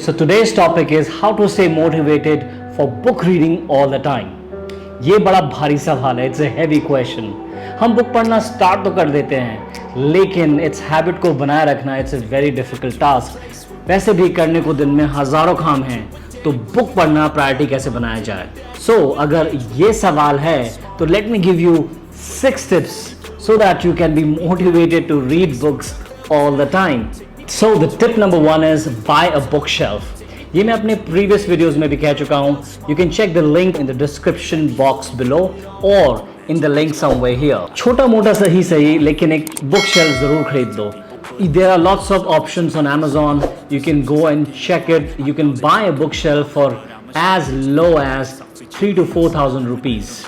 So today's topic is how to stay motivated for book reading all the time. ये बड़ा भारी सवाल है, इट्स ए हैवी क्वेश्चन। हम बुक पढ़ना स्टार्ट तो कर देते हैं, लेकिन इट्स हैबिट को बनाए रखना it's a very difficult task. वैसे भी करने को दिन में हज़ारों काम हैं, तो बुक पढ़ना प्रायोरिटी कैसे बनाया जाए। अगर ये सवाल है तो let me give you 6 tips so that you can be motivated to read books all the time. So the tip number 1 is buy a bookshelf. ये मैं अपने previous videos में भी कह चुका हूँ. You can check the link in the description box below or in the link somewhere here. छोटा मोटा सही लेकिन एक bookshelf ज़रूर खरीद दो. There are lots of options on Amazon. You can go and check it. You can buy a bookshelf for as low as 3,000 to 4,000 rupees.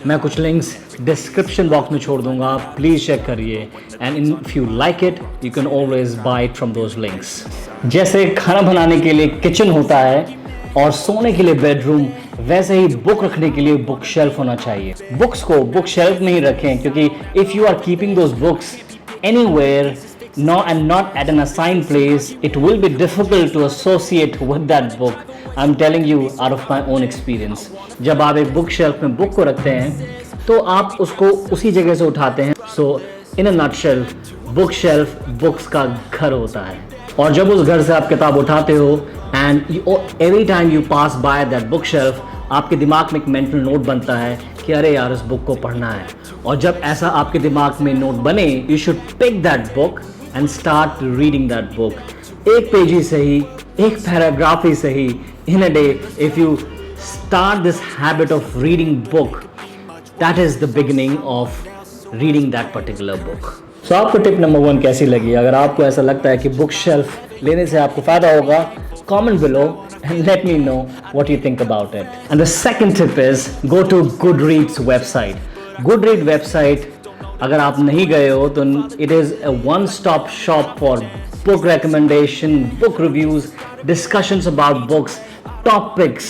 मैं कुछ लिंक्स डिस्क्रिप्शन बॉक्स में छोड़ दूंगा, प्लीज़ चेक करिए and if you like it you can always buy it from those links. जैसे खाना बनाने के लिए किचन होता है और सोने के लिए बेडरूम, वैसे ही बुक रखने के लिए बुक शेल्फ होना चाहिए। बुक्स को बुक शेल्फ में ही रखें, क्योंकि if you are keeping those books anywhere and not at an assigned place, it will be difficult to associate with that book. I'm telling you out of my own experience. जब आप एक book shelf में book को रखते हैं तो आप उसको उसी जगह से उठाते हैं। So in a nutshell, book shelf books का घर होता है, और जब उस घर से आप किताब उठाते हो and every time you pass by that book shelf, आपके दिमाग में एक मेंटल नोट बनता है कि अरे यार इस बुक को पढ़ना है। और जब ऐसा आपके दिमाग में नोट बने, you should pick that book and start reading that book. एक पेज ही सही, एक पैराग्राफ ही सही, in a day, if you start this habit of reading book, that is the beginning of reading that particular book. So आपको tip number 1 कैसी लगी? अगर आपको ऐसा लगता है कि बुक शेल्फ लेने से आपको फायदा होगा, comment below and let me know what you think about it. And the second tip is go to Goodreads website. Goodreads website, अगर आप नहीं गए हो तो it is a one-stop shop for book recommendation, book reviews, discussions about books, topics.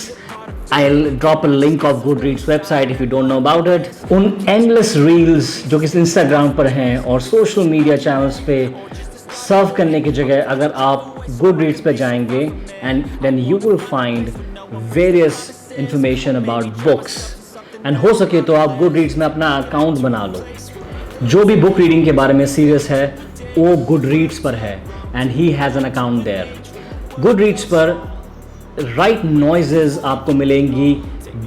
I'll drop a link of Goodreads website if you don't know about it. उन endless reels जो कि Instagram पर हैं और social media channels पे सर्व करने की जगह अगर आप Goodreads पे जाएंगे and then you will find various information about books. And हो सके तो आप Goodreads में अपना अकाउंट बना लो। जो भी बुक रीडिंग के बारे में सीरियस है वो Goodreads पर है and he has an account there. Goodreads पर राइट नॉइजेस आपको मिलेंगी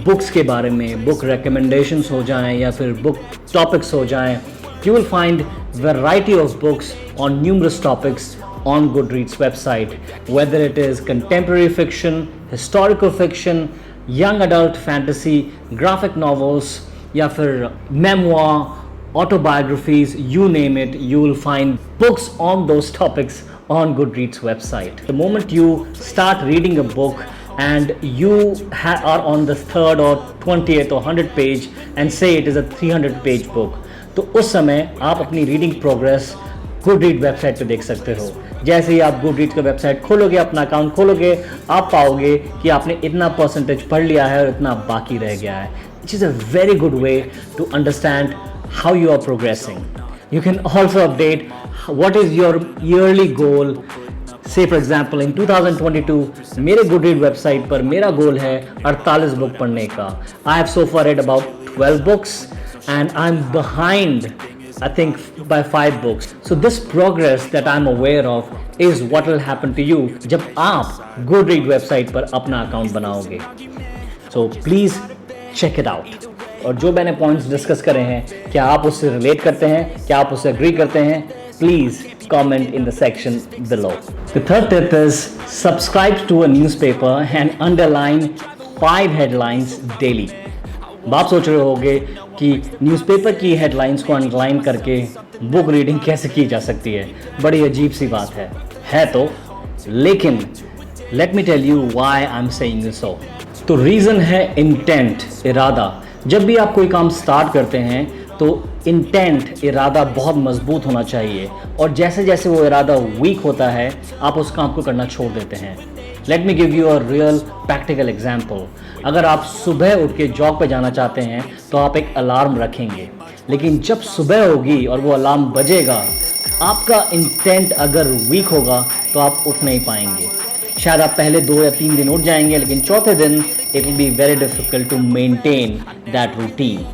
बुक्स के बारे में, बुक रिकमेंडेशंस हो जाएं या फिर बुक टॉपिक्स हो जाएं। You will find variety of books on numerous topics on Goodreads website, whether it is contemporary fiction, historical fiction, young adult fantasy, graphic novels या फिर memoir, autobiographies, you name it, you will find books on those topics on Goodreads website. The moment you start reading a book and you are on the 3rd or 20th or 100th page and say it is a 300 page book, तो उस समय आप अपनी reading progress Goodreads website पे देख सकते हो। जैसे ही आप Goodreads का वेबसाइट खोलोगे, अपना अकाउंट खोलोगे, आप पाओगे कि आपने इतना परसेंटेज पढ़ लिया है और इतना बाकी रह गया है। Which is a very good way to understand how you are progressing. You can also update what is your yearly goal. Say for example in 2022 मेरे Goodreads वेबसाइट पर मेरा गोल है 48 बुक पढ़ने का। I have so far read about 12 books and I'm behind I think by 5 books. So this progress that I'm aware of is what will happen to you जब आप Goodreads website पर अपना account बनाओगे। So please check it out. और जो मैंने points discuss करे हैं, क्या आप उससे रिलेट करते हैं, क्या आप उससे एग्री करते हैं? Please comment in the section below. The third tip is subscribe to a newspaper and underline 5 headlines daily. आप सोच रहे होंगे कि न्यूज़पेपर की हेडलाइंस को अंडरलाइन करके बुक रीडिंग कैसे की जा सकती है। बड़ी अजीब सी बात है तो, लेकिन let me tell you why I am saying this so. तो रीज़न है इंटेंट, इरादा। जब भी आप कोई काम स्टार्ट करते हैं तो इंटेंट, इरादा बहुत मजबूत होना चाहिए, और जैसे जैसे वो इरादा वीक होता है आप उस काम को करना छोड़ देते हैं। Let me give you a real practical example. अगर आप सुबह उठ के जॉब पे जाना चाहते हैं तो आप एक अलार्म रखेंगे, लेकिन जब सुबह होगी और वो अलार्म बजेगा, आपका इंटेंट अगर वीक होगा तो आप उठ नहीं पाएंगे। शायद आप पहले 2 या 3 दिन उठ जाएंगे, लेकिन चौथे दिन it will be very difficult to maintain that routine.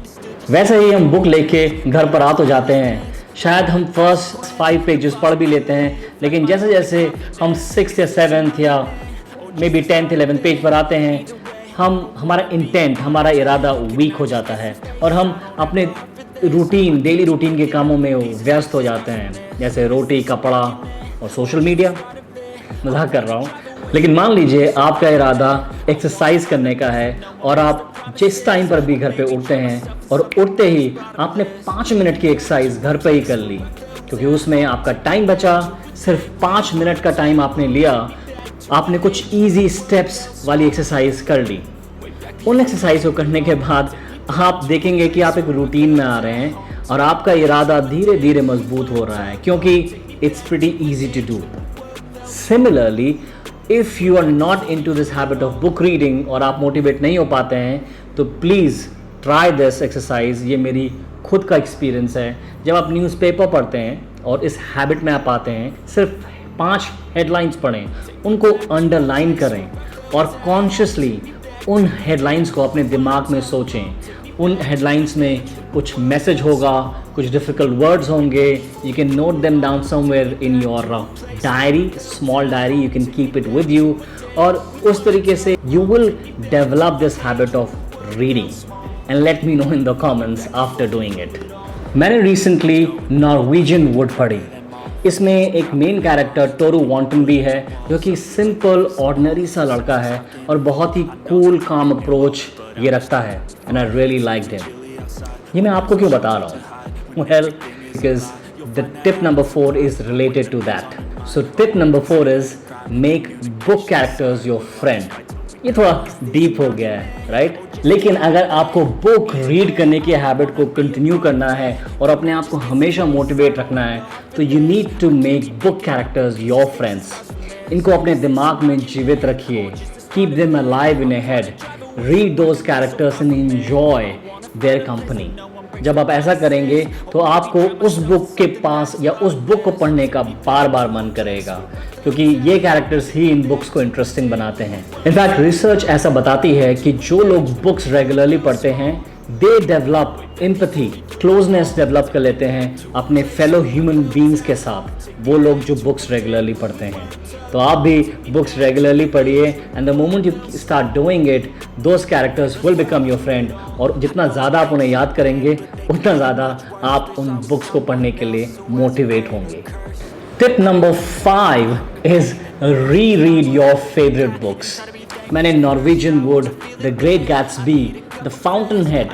वैसे ही हम बुक लेके घर पर आ तो जाते हैं, शायद हम फर्स्ट 5 पेजेस पढ़ भी लेते हैं, लेकिन जैसे जैसे हम 6th या 7th या may be 10th 11th page पर आते हैं, हमारा इंटेंट, हमारा इरादा वीक हो जाता है और हम अपने रूटीन, डेली रूटीन के कामों में व्यस्त हो जाते हैं, जैसे रोटी, कपड़ा और सोशल मीडिया। मजाक कर रहा हूँ, लेकिन मान लीजिए आपका इरादा एक्सरसाइज करने का है और आप जिस टाइम पर भी घर पे उठते हैं और उठते ही आपने 5 मिनट की एक्सरसाइज घर पे ही कर ली, क्योंकि उसमें आपका टाइम बचा, सिर्फ 5 मिनट का टाइम आपने लिया, आपने कुछ इजी स्टेप्स वाली एक्सरसाइज कर ली। उन एक्सरसाइज को करने के बाद आप देखेंगे कि आप एक रूटीन में आ रहे हैं और आपका इरादा धीरे धीरे मजबूत हो रहा है, क्योंकि it's pretty easy to do. Similarly, if you are not into this habit of book reading और आप मोटिवेट नहीं हो पाते हैं, तो प्लीज़ ट्राई दिस एक्सरसाइज। ये मेरी खुद का एक्सपीरियंस है। जब आप न्यूज़पेपर पढ़ते हैं और इस हैबिट में आप आते हैं, सिर्फ 5 हेडलाइंस पढ़ें, उनको अंडरलाइन करें और कॉन्शियसली उन हेडलाइंस को अपने दिमाग में सोचें। उन हेडलाइंस में कुछ मैसेज होगा, कुछ डिफ़िकल्ट वर्ड्स होंगे, you can note them down somewhere in your diary, small diary, you can keep it with you, और उस तरीके से you will develop this habit of reading and let me know in the comments after doing it. मैंने recently Norwegian wood पढ़ी। इसमें एक main character Toru wonton भी है, जो कि सिंपल ऑर्डिनरी सा लड़का है और बहुत ही कूल काम अप्रोच ये रखता है, and I really liked him. ये मैं आपको क्यों बता रहा हूँ? Well, because the tip number 4 is related to that. So tip number 4 is make book characters your friend. ये थोड़ा डीप हो गया है, राइट? लेकिन अगर आपको बुक रीड करने की हैबिट को कंटिन्यू करना है और अपने आप को हमेशा मोटिवेट रखना है, तो you need to make book characters your friends. इनको अपने दिमाग में जीवित रखिए, keep them alive in your head, read those characters and enjoy their company. जब आप ऐसा करेंगे तो आपको उस बुक के पास या उस बुक को पढ़ने का बार बार मन करेगा, क्योंकि ये कैरेक्टर्स ही इन बुक्स को इंटरेस्टिंग बनाते हैं। इनफैक्ट रिसर्च ऐसा बताती है कि जो लोग बुक्स रेगुलरली पढ़ते हैं, they develop empathy, closeness develop कर लेते हैं अपने फेलो ह्यूमन बींग्स के साथ, वो लोग जो बुक्स रेगुलरली पढ़ते हैं। तो आप भी बुक्स रेगुलरली पढ़िए, and the moment you start doing it, those characters will become your friend, और जितना ज़्यादा आप उन्हें याद करेंगे, उतना ज़्यादा आप उन बुक्स को पढ़ने के लिए मोटिवेट होंगे। Tip number 5 is reread your favourite books. मैंने Norwegian Wood, the Great Gatsby, the Fountainhead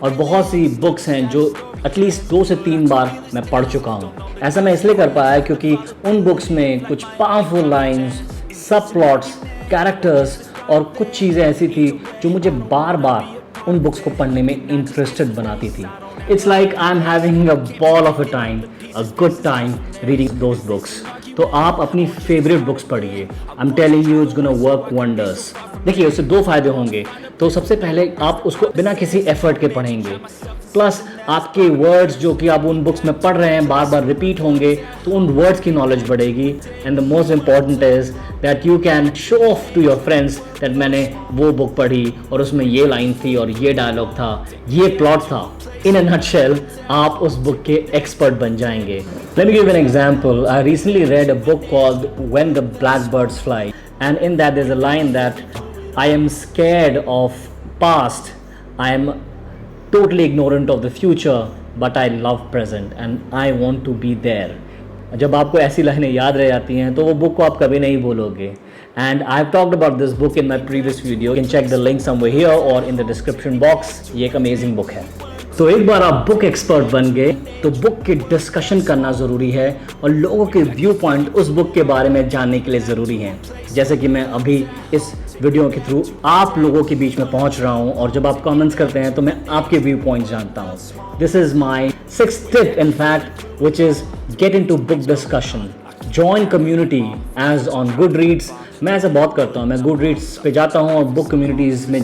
और बहुत सी बुक्स हैं जो एटलीस्ट 2 से 3 बार मैं पढ़ चुका हूँ। ऐसा मैं इसलिए कर पाया क्योंकि उन बुक्स में कुछ पावरफुल लाइन्स, सब प्लॉट्स, कैरेक्टर्स और कुछ चीज़ें ऐसी थी जो मुझे बार बार उन बुक्स को पढ़ने में इंटरेस्टेड बनाती थी। It's like I am having a ball of a time, a good time reading those books. तो आप अपनी फेवरेट बुक्स पढ़िए। I am telling you, it's gonna work wonders. देखिए, उससे 2 फायदे होंगे। तो सबसे पहले आप उसको बिना किसी एफर्ट के पढ़ेंगे, प्लस आपके वर्ड्स जो कि आप उन बुक्स में पढ़ रहे हैं बार बार रिपीट होंगे, तो उन वर्ड्स की नॉलेज बढ़ेगी। And the most important is that you can show off to your friends that मैंने वो बुक पढ़ी और उसमें ये लाइन थी और ये डायलॉग था, ये प्लॉट था। इन अ नटशेल, आप उस बुक के एक्सपर्ट बन जाएंगे। Let me give you an example. I recently read a book called When the Blackbirds Fly, and in that there's a line that I am scared of past, I am totally ignorant of the future, but I love present and I want to be there. जब आपको ऐसी लाइनें याद रह जाती हैं तो वो बुक को आप कभी नहीं भूलोगे। And I've talked about this book in my previous video. You can check the link somewhere here or in the description box. ये एक amazing book है। तो एक बार आप बुक एक्सपर्ट बन गए तो बुक की डिस्कशन करना ज़रूरी है और लोगों के व्यू पॉइंट उस बुक के बारे में जानने के लिए ज़रूरी हैं। जैसे कि मैं अभी इस वीडियो के थ्रू आप लोगों के बीच में पहुंच रहा हूं और जब आप कमेंट्स करते हैं तो मैं आपके व्यू पॉइंट जानता हूं। This is my 6th tip in fact, which is get in to book discussion. Join community as on Goodreads. मैं ऐसा बहुत करता हूँ, मैं गुड रीड्स पे जाता हूँ और बुक कम्युनिटीज़ में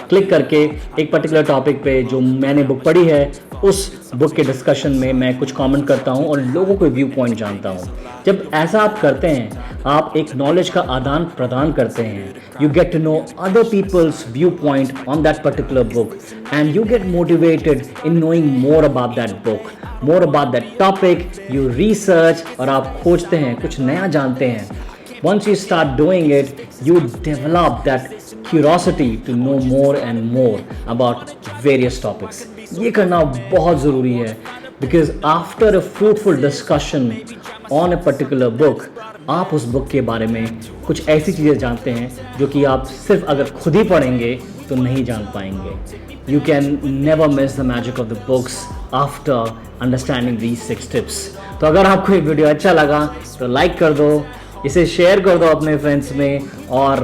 क्लिक करके एक पर्टिकुलर टॉपिक पे जो मैंने बुक पढ़ी है उस बुक के डिस्कशन में मैं कुछ कमेंट करता हूँ और लोगों के व्यू पॉइंट जानता हूँ। जब ऐसा आप करते हैं, आप एक नॉलेज का आदान प्रदान करते हैं, you get to know other people's view point on that particular book and you get motivated in knowing more about that book, more about that topic, you research और आप खोजते हैं, कुछ नया जानते हैं। Once you start doing it, you develop that curiosity to know more and more about various topics. ये करना बहुत ज़रूरी है because after a fruitful discussion on a particular book, आप उस बुक के बारे में कुछ ऐसी चीज़ें जानते हैं जो कि आप सिर्फ अगर खुद ही पढ़ेंगे तो नहीं जान पाएंगे। You can never miss the magic of the books after understanding these 6 tips. तो अगर आपको ये वीडियो अच्छा लगा तो लाइक कर दो, इसे शेयर कर दो अपने फ्रेंड्स में और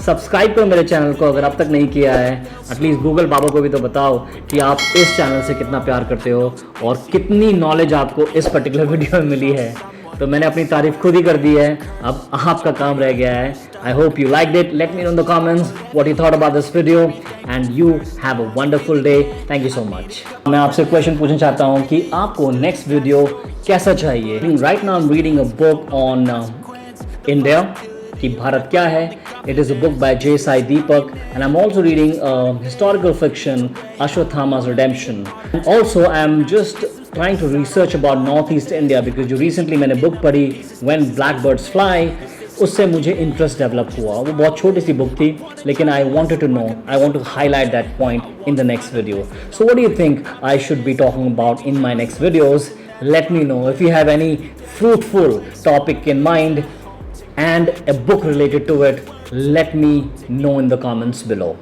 सब्सक्राइब करो मेरे चैनल को अगर अब तक नहीं किया है। एटलीस्ट गूगल बाबा को भी तो बताओ कि आप इस चैनल से कितना प्यार करते हो और कितनी नॉलेज आपको इस पर्टिकुलर वीडियो में मिली है। तो मैंने अपनी तारीफ खुद ही कर दी है, अब आपका काम रह गया है। I hope you like it, let me know in the comments what you thought about this video and you have a wonderful day. Thank you so much. मैं आपसे क्वेश्चन पूछना चाहता हूँ कि आपको नेक्स्ट वीडियो कैसा चाहिए। Right now I am reading a book on India कि भारत क्या है. It is a book by J. Sai Deepak, and I'm also reading historical fiction Ashwatthama's Redemption. And also I'm just trying to research about Northeast India because जो recently मैंने book पढ़ी When Blackbirds Fly, उससे मुझे interest develop हुआ. वो बहुत छोटी सी book थी लेकिन I wanted to know, I want to highlight that point in the next video. So what do you think I should be talking about in my next videos? Let me know. If you have any fruitful topic in mind and a book related to it, let me know in the comments below.